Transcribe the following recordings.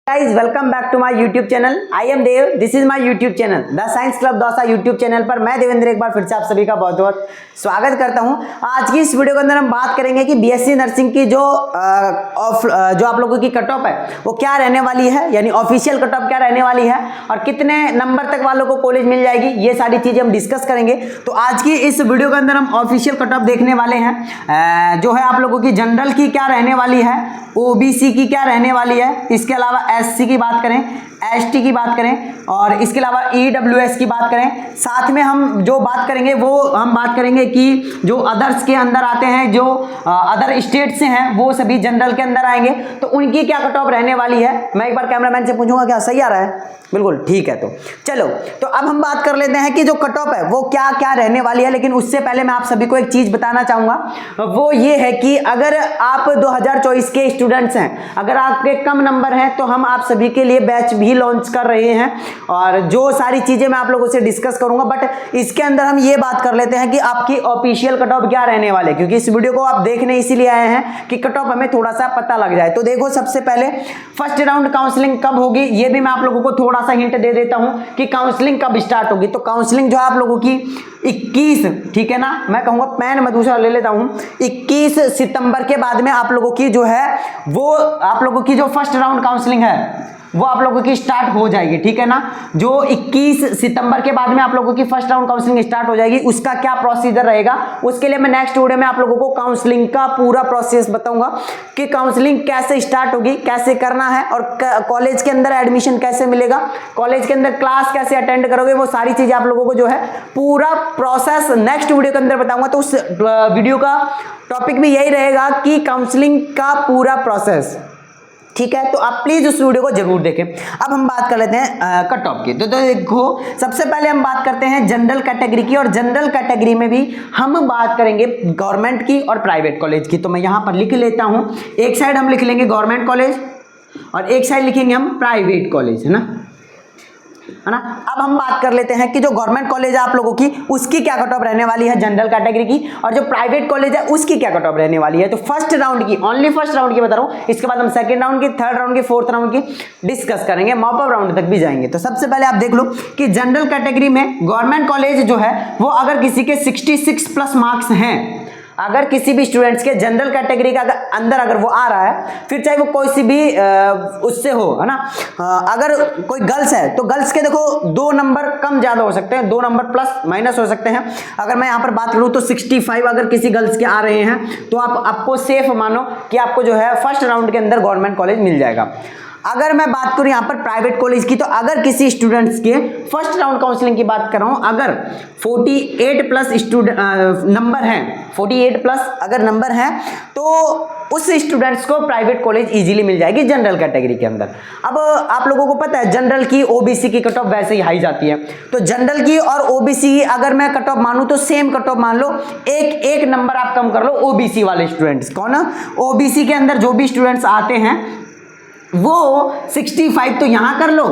Guys, welcome back to my YouTube channel. I am Dev. This is my YouTube channel, The Science Club Dausa YouTube channel पर मैं देवेंद्र एक बार फिर से आप सभी का बहुत बहुत स्वागत करता हूं। आज की इस वीडियो के अंदर हम बात करेंगे कि बीएससी नर्सिंग की जो आप लोगों की कट ऑफ है वो क्या रहने वाली है, यानी ऑफिशियल कट ऑफ क्या रहने वाली है और कितने नंबर तक वालों को कॉलेज मिल जाएगी, ये सारी चीजें हम डिस्कस करेंगे। तो आज की इस वीडियो के अंदर हम ऑफिशियल कट ऑफ देखने वाले हैं, जो है आप लोगों की जनरल की क्या रहने वाली है, ओबीसी की क्या रहने वाली है, इसके अलावा एससी की बात करें, एसटी की बात करें और इसके अलावा ईडब्ल्यूएस की बात करें। साथ में हम जो बात करेंगे वो हम बात करेंगे कि जो अदर्स के अंदर आते हैं, जो अदर स्टेट से हैं वो सभी जनरल के अंदर आएंगे, तो उनकी क्या कट ऑफ रहने वाली है। मैं एक बार कैमरामैन से पूछूंगा क्या सही आ रहा है, बिल्कुल ठीक है। तो चलो, तो अब हम बात कर लेते हैं कि जो कट ऑफ है वो क्या क्या रहने वाली है। लेकिन उससे पहले मैं आप सभी को एक चीज बताना चाहूंगा, वो ये है कि अगर आप 2024 के स्टूडेंट्स हैं, अगर आपके कम नंबर हैं, तो हम आप सभी के लिए बैच भी लॉन्च कर रहे हैं और जो सारी चीजें मैं आप लोगों से डिस्कस करूंगा। बट इसके अंदर हम ये बात कर लेते हैं कि आपकी ऑफिशियल कट ऑफ क्या रहने वाले, क्योंकि इस वीडियो को आप देखने इसीलिए आए हैं कि कट ऑफ हमें थोड़ा सा पता लग जाए। तो देखो, सबसे पहले फर्स्ट राउंड काउंसलिंग कब होगी, ये भी मैं आप लोगों को थोड़ा सा हिंट दे देता हूं कि काउंसलिंग कब स्टार्ट होगी। तो काउंसलिंग जो है आप लोगों की 21, ठीक है ना, मैं कहूंगा पेन मैं दूसरा ले लेता हूं, 21 सितंबर के बाद में आप लोगों की जो है वो आप लोगों की जो फर्स्ट राउंड काउंसलिंग है वो आप लोगों की स्टार्ट हो जाएगी, ठीक है ना। जो 21 सितंबर के बाद में आप लोगों की फर्स्ट राउंड काउंसलिंग स्टार्ट हो जाएगी, उसका क्या प्रोसीजर रहेगा उसके लिए मैं नेक्स्ट वीडियो में आप लोगों को काउंसलिंग का पूरा प्रोसेस बताऊंगा कि काउंसलिंग कैसे स्टार्ट होगी, कैसे करना है और कॉलेज के अंदर एडमिशन कैसे मिलेगा, कॉलेज के अंदर क्लास कैसे अटेंड करोगे, वो सारी चीजें आप लोगों को जो है पूरा प्रोसेस नेक्स्ट वीडियो के अंदर बताऊंगा। तो उस वीडियो का टॉपिक भी यही रहेगा कि काउंसलिंग का पूरा प्रोसेस, ठीक है। तो आप प्लीज उस वीडियो को जरूर देखें। अब हम बात कर लेते हैं कट ऑफ की। तो देखो, सबसे पहले हम बात करते हैं जनरल कैटेगरी की, और जनरल कैटेगरी में भी हम बात करेंगे गवर्नमेंट की और प्राइवेट कॉलेज की। तो मैं यहां पर लिख लेता हूं, एक साइड हम लिख लेंगे गवर्नमेंट कॉलेज और एक साइड लिखेंगे हम प्राइवेट कॉलेज, है ना। अब हम बात कर लेते हैं कि जो गवर्नमेंट कॉलेज है आप लोगों की, उसकी क्या कट ऑफ रहने वाली है जनरल कैटेगरी की, और जो प्राइवेट कॉलेज है उसकी क्या कट ऑफ रहने वाली है। तो फर्स्ट राउंड की, ओनली फर्स्ट राउंड की बता रहा हूं, इसके बाद हम सेकंड राउंड की, थर्ड राउंड की, फोर्थ राउंड की डिस्कस करेंगे, मॉप अप राउंड तक भी जाएंगे। तो सबसे पहले आप देख लो कि जनरल कैटेगरी में गवर्नमेंट कॉलेज जो है वो अगर किसी के 66 प्लस मार्क्स हैं, अगर किसी भी स्टूडेंट्स के जनरल कैटेगरी का अंदर अगर वो आ रहा है, फिर चाहे वो कोई सी भी उससे हो, है ना। अगर कोई गर्ल्स है तो गर्ल्स के देखो 2 नंबर कम ज्यादा हो सकते हैं, 2 नंबर प्लस माइनस हो सकते हैं। अगर मैं यहां पर बात करूं तो 65 अगर किसी गर्ल्स के आ रहे हैं तो आपको सेफ मानो कि आपको जो है फर्स्ट राउंड के अंदर गवर्नमेंट कॉलेज मिल जाएगा। अगर मैं बात करूं यहां पर प्राइवेट कॉलेज की, तो अगर किसी स्टूडेंट्स के फर्स्ट राउंड काउंसलिंग की बात कर रहा हूं, अगर 48 प्लस नंबर हैं, 48 प्लस अगर नंबर हैं, तो उस स्टूडेंट्स को प्राइवेट कॉलेज इजीली मिल जाएगी जनरल कैटेगरी के अंदर। अब आप लोगों को पता है जनरल की ओबीसी की कट ऑफ वैसे ही हाई जाती है, तो जनरल की और ओबीसी की अगर मैं कट ऑफ मानूं तो सेम कट ऑफ मान लो, एक नंबर आप कम कर लो ओबीसी वाले स्टूडेंट्स। कौन? ओबीसी के अंदर जो भी स्टूडेंट्स आते हैं वो 65 तो यहां कर लो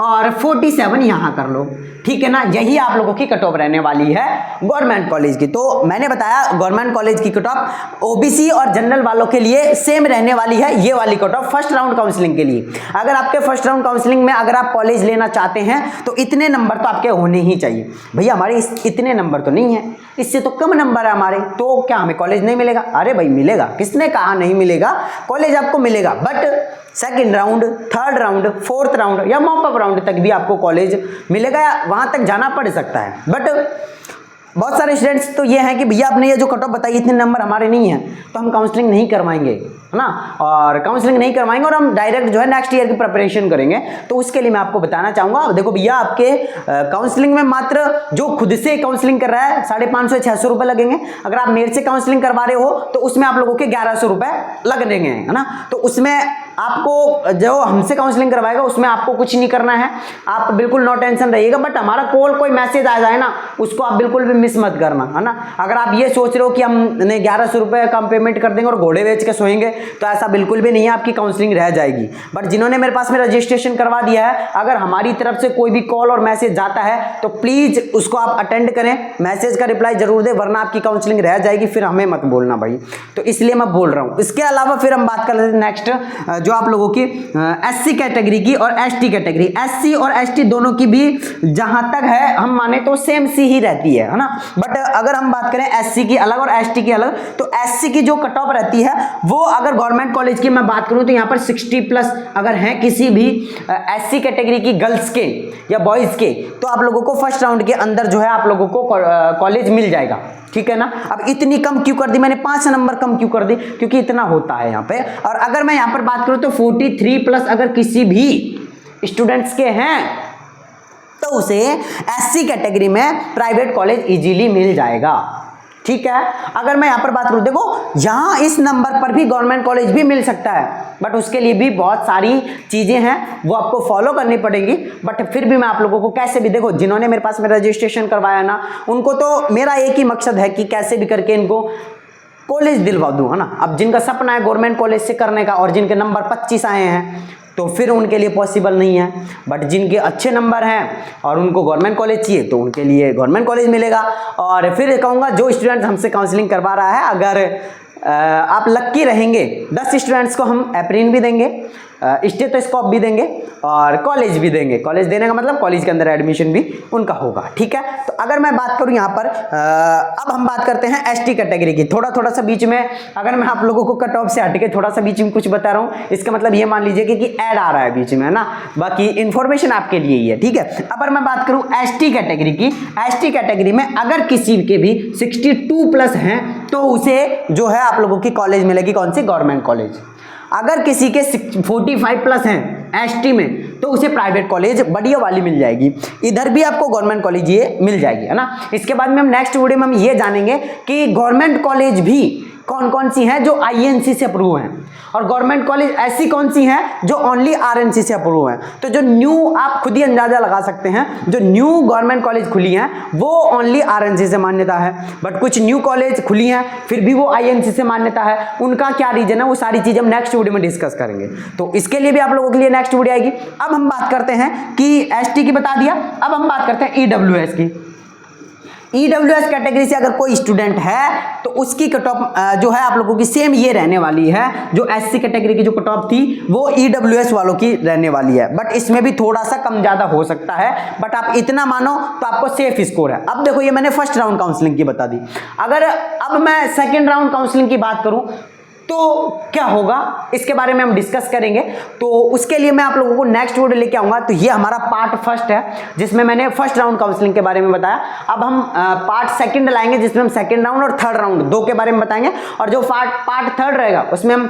और 47 यहां कर लो, ठीक है ना। यही आप लोगों की कट ऑफ रहने वाली है गवर्नमेंट कॉलेज की। तो मैंने बताया गवर्नमेंट कॉलेज की कट ऑफ ओबीसी और जनरल वालों के लिए सेम रहने वाली है, ये वाली cut off first round counselling के लिए। अगर आपके फर्स्ट राउंड काउंसलिंग में अगर आप कॉलेज लेना चाहते हैं तो इतने नंबर तो आपके होने ही चाहिए। भैया हमारे इतने नंबर तो नहीं है, इससे तो कम नंबर है हमारे, तो क्या हमें कॉलेज नहीं मिलेगा? अरे भाई मिलेगा, किसने कहा नहीं मिलेगा, कॉलेज आपको मिलेगा। But second round, third round, fourth round या मॉप अप राउंड तक भी आपको कॉलेज मिलेगा, या वहां तक जाना पड़ सकता है। बट बहुत सारे स्टूडेंट्स तो ये हैं कि भैया आपने ये जो कट ऑफ बताई इतने नंबर हमारे नहीं है तो हम काउंसलिंग नहीं करवाएंगे, है ना, और काउंसलिंग नहीं करवाएंगे और हम डायरेक्ट जो है नेक्स्ट ईयर की प्रिपरेशन करेंगे। तो उसके लिए मैं आपको बताना चाहूंगा, देखो भैया आपके काउंसलिंग में मात्र जो खुद से काउंसलिंग कर रहा है 550-600 रुपए लगेंगे। अगर आप मेरे से काउंसलिंग करवा रहे हो तो उसमें आप लोगों के 1100 रुपए लगेंगे, है ना। तो उसमें आपको जो हमसे काउंसलिंग करवाएगा उसमें आपको कुछ नहीं करना है, आप बिल्कुल नो टेंशन रहिएगा। बट हमारा कॉल कोई मैसेज आ जाए ना, उसको आप बिल्कुल भी मिस मत करना, है ना। अगर आप ये सोच रहे हो कि हमने 1100 रुपए कम पेमेंट कर देंगे और घोड़े बेच के सोएंगे, तो ऐसा बिल्कुल भी नहीं है, आपकी काउंसलिंग रह जाएगी। बट जिन्होंने मेरे पास में रजिस्ट्रेशन करवा दिया है, अगर हमारी तरफ से कोई भी कॉल और मैसेज जाता है तो प्लीज उसको आप अटेंड करें, मैसेज का रिप्लाई जरूर दें, वरना आपकी काउंसलिंग रह जाएगी, फिर हमें मत बोलना भाई। तो इसलिए मैं बोल रहा हूँ। इसके अलावा फिर हम बात कर लेते हैं नेक्स्ट जो आप लोगों की SC कैटेगरी की और ST कैटेगरी, SC और ST दोनों की भी जहां तक है हम माने तो सेम सी ही रहती है ना। बट अगर हम बात करें SC की अलग और ST की अलग, तो SC की जो कट ऑफ रहती है वो अगर गवर्नमेंट कॉलेज की मैं बात करूं तो यहाँ पर 60+ अगर है किसी भी SC कैटेगरी की गर्ल्स के या बॉयज के, तो आप लोगों को फर्स्ट राउंड के अंदर जो है आप लोगों को कॉलेज मिल जाएगा, ठीक है ना। अब इतनी कम क्यों कर दी मैंने, 5 नंबर कम क्यों कर दी, क्योंकि इतना होता है यहाँ पे। और अगर मैं यहाँ पर बात करूं तो 43+ अगर किसी भी स्टूडेंट्स के हैं तो उसे SC कैटेगरी में प्राइवेट कॉलेज इजीली मिल जाएगा, ठीक है। अगर मैं यहां पर बात करूं, देखो यहां इस नंबर पर भी गवर्नमेंट कॉलेज भी मिल सकता है, बट उसके लिए भी बहुत सारी चीजें हैं वो आपको फॉलो करनी पड़ेंगी। बट फिर भी मैं आप लोगों को कैसे भी, देखो जिन्होंने मेरे पास में रजिस्ट्रेशन करवाया ना, उनको तो मेरा एक ही मकसद है कि कैसे भी करके इनको कॉलेज दिलवा दूं, है ना। अब जिनका सपना है गवर्नमेंट कॉलेज से करने का और जिनके नंबर 25 आए हैं तो फिर उनके लिए पॉसिबल नहीं है, बट जिनके अच्छे नंबर हैं और उनको गवर्नमेंट कॉलेज चाहिए तो उनके लिए गवर्नमेंट कॉलेज मिलेगा। और फिर कहूँगा जो स्टूडेंट हमसे काउंसलिंग करवा रहा है, अगर आप लक्की रहेंगे 10 स्टूडेंट्स को हम एप्रिन भी देंगे, स्टेथोस्कोप भी देंगे और कॉलेज भी देंगे। कॉलेज देने का मतलब कॉलेज के अंदर एडमिशन भी उनका होगा, ठीक है। तो अगर मैं बात करूं यहाँ पर अब हम बात करते हैं ST कैटेगरी की। थोड़ा सा बीच में अगर मैं आप लोगों को कट ऑफ से हट के थोड़ा सा बीच में कुछ बता रहा हूँ, इसका मतलब ये मान लीजिए कि ऐड आ रहा है बीच में, है ना, बाकी इन्फॉर्मेशन आपके लिए ही है, ठीक है। अगर मैं बात करूँ ST कैटेगरी की, ST कैटेगरी में अगर किसी के भी 62+ हैं तो उसे जो है आप लोगों की कॉलेज मिलेगी, कौन सी, गवर्नमेंट कॉलेज। अगर किसी के 45+ हैं ST में तो उसे प्राइवेट कॉलेज बढ़िया वाली मिल जाएगी, इधर भी आपको गवर्नमेंट कॉलेज ये मिल जाएगी, है ना। इसके बाद में हम नेक्स्ट वीडियो में हम ये जानेंगे कि गवर्नमेंट कॉलेज भी कौन कौन सी हैं जो INC से अप्रूव हैं और गवर्नमेंट कॉलेज ऐसी कौन सी हैं जो ओनली RNC से अप्रूव हैं। तो जो न्यू, आप खुद ही अंदाजा लगा सकते हैं, जो न्यू गवर्नमेंट कॉलेज खुली हैं वो ओनली RNC से मान्यता है, बट कुछ न्यू कॉलेज खुली हैं फिर भी वो INC से मान्यता है। उनका क्या रीजन है वो सारी चीजें हम नेक्स्ट वीडियो में डिस्कस करेंगे, तो इसके लिए भी आप लोगों के लिए नेक्स्ट वीडियो आएगी। अब हम बात करते हैं कि ST की बता दिया, अब हम बात करते हैं EWS की। EWS कैटेगरी से अगर कोई स्टूडेंट है तो उसकी कट ऑफ जो है आप लोगों की सेम ये रहने वाली है, जो SC कैटेगरी की जो कट ऑफ थी वो EWS वालों की रहने वाली है, बट इसमें भी थोड़ा सा कम ज्यादा हो सकता है, बट आप इतना मानो तो आपको सेफ स्कोर है। अब देखो ये मैंने फर्स्ट राउंड काउंसलिंग की बता दी, अगर अब मैं सेकेंड राउंड काउंसलिंग की बात करूं तो क्या होगा इसके बारे में हम डिस्कस करेंगे। तो उसके लिए मैं आप लोगों को नेक्स्ट वीडियो लेके आऊंगा। तो ये हमारा पार्ट फर्स्ट है जिसमें मैंने फर्स्ट राउंड काउंसलिंग के बारे में बताया। अब हम पार्ट सेकंड लाएंगे जिसमें हम सेकंड राउंड और थर्ड राउंड दो के बारे में बताएंगे, और जो पार्ट थर्ड रहेगा उसमें हम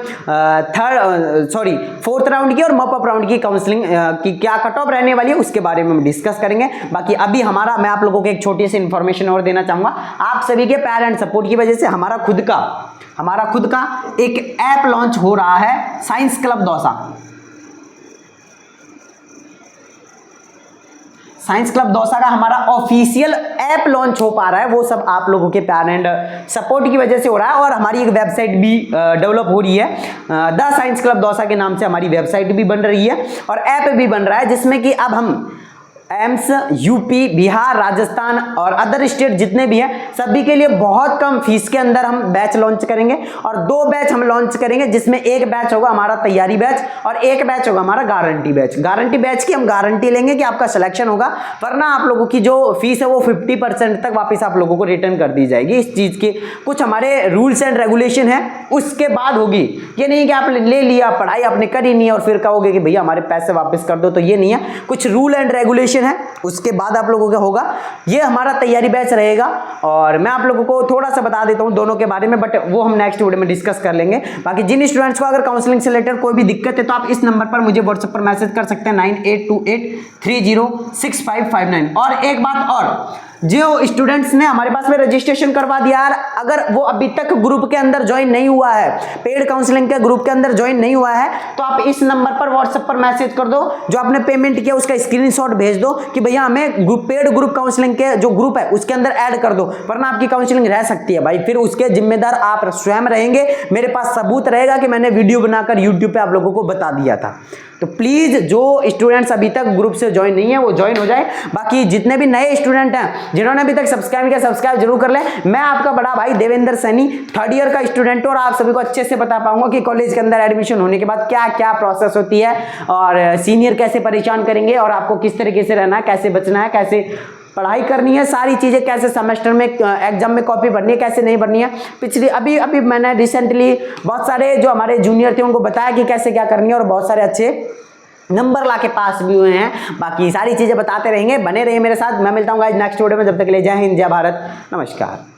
फोर्थ राउंड की और मॉपअप राउंड की काउंसलिंग की क्या कट ऑफ रहने वाली है उसके बारे में हम डिस्कस करेंगे। बाकी अभी मैं आप लोगों को एक छोटी सी इंफॉर्मेशन और देना चाहूंगा। आप सभी के पेरेंट सपोर्ट की वजह से हमारा खुद का एक ऐप लॉन्च हो रहा है, science club Dausa. Science club Dausa का हमारा ऑफिशियल ऐप लॉन्च हो पा रहा है, वो सब आप लोगों के पेरेंट सपोर्ट की वजह से हो रहा है। और हमारी एक वेबसाइट भी डेवलप हो रही है, द साइंस क्लब दौसा के नाम से हमारी वेबसाइट भी बन रही है और ऐप भी बन रहा है, जिसमें कि अब हम एम्स, यूपी, बिहार, राजस्थान और अदर स्टेट जितने भी हैं सभी के लिए बहुत कम फीस के अंदर हम बैच लॉन्च करेंगे। और 2 बैच हम लॉन्च करेंगे, जिसमें एक बैच होगा हमारा तैयारी बैच और एक बैच होगा हमारा गारंटी बैच। गारंटी बैच की हम गारंटी लेंगे कि आपका सिलेक्शन होगा, वरना आप लोगों की जो फीस है वो 50% तक वापस आप लोगों को रिटर्न कर दी जाएगी। इस चीज के कुछ हमारे रूल्स एंड रेगुलेशन है, उसके बाद होगी। ये नहीं कि आप ले लिया, पढ़ाई आपने करी नहीं और फिर कहोगे कि भैया हमारे पैसे वापस कर दो, तो ये नहीं है। कुछ रूल एंड रेगुलेशन है, उसके बाद आप लोगों का होगा। ये हमारा तैयारी बैच रहेगा और मैं आप लोगों को थोड़ा सा बता देता हूं दोनों के बारे में, बट वो हम नेक्स्ट वीडियो में डिस्कस कर लेंगे। बाकी जिन स्टूडेंट्स को अगर काउंसलिंग से रिलेटेड कोई भी दिक्कत है तो आप इस नंबर पर मुझे व्हाट्सएप पर मैसेज कर सकते हैं 9828306559। और एक बात और, जो स्टूडेंट्स ने हमारे पास में रजिस्ट्रेशन करवा दिया है, अगर वो अभी तक ग्रुप के अंदर ज्वाइन नहीं हुआ है, पेड काउंसलिंग के ग्रुप के अंदर ज्वाइन नहीं हुआ है, तो आप इस नंबर पर व्हाट्सएप पर मैसेज कर दो, जो आपने पेमेंट किया उसका स्क्रीनशॉट भेज दो कि भैया हमें पेड ग्रुप काउंसलिंग के जो ग्रुप है उसके अंदर ऐड कर दो, वरना आपकी काउंसलिंग रह सकती है भाई। फिर उसके जिम्मेदार आप स्वयं रहेंगे, मेरे पास सबूत रहेगा कि मैंने वीडियो बनाकर यूट्यूब पे आप लोगों को बता दिया था। तो प्लीज़ जो स्टूडेंट्स अभी तक ग्रुप से ज्वाइन नहीं है वो ज्वाइन हो जाए। बाकी जितने भी नए स्टूडेंट हैं जिन्होंने अभी तक सब्सक्राइब किया सब्सक्राइब जरूर कर ले। मैं आपका बड़ा भाई देवेंद्र सैनी 3rd ईयर का स्टूडेंट हूं और आप सभी को अच्छे से बता पाऊंगा कि कॉलेज के अंदर एडमिशन होने के बाद क्या क्या प्रोसेस होती है और सीनियर कैसे परेशान करेंगे और आपको किस तरीके से रहना है, कैसे बचना है, कैसे पढ़ाई करनी है, सारी चीज़ें कैसे सेमेस्टर में एग्जाम में कॉपी भरनी है, कैसे नहीं भरनी है। पिछली अभी मैंने रिसेंटली बहुत सारे जो हमारे जूनियर थे उनको बताया कि कैसे क्या करनी है और बहुत सारे अच्छे नंबर ला के पास भी हुए हैं। बाकी सारी चीज़ें बताते रहेंगे, बने रहिए मेरे साथ। मैं मिलता हूँ गाइस नेक्स्ट वीडियो में, जब तक के लिए जय हिंद जय भारत, नमस्कार।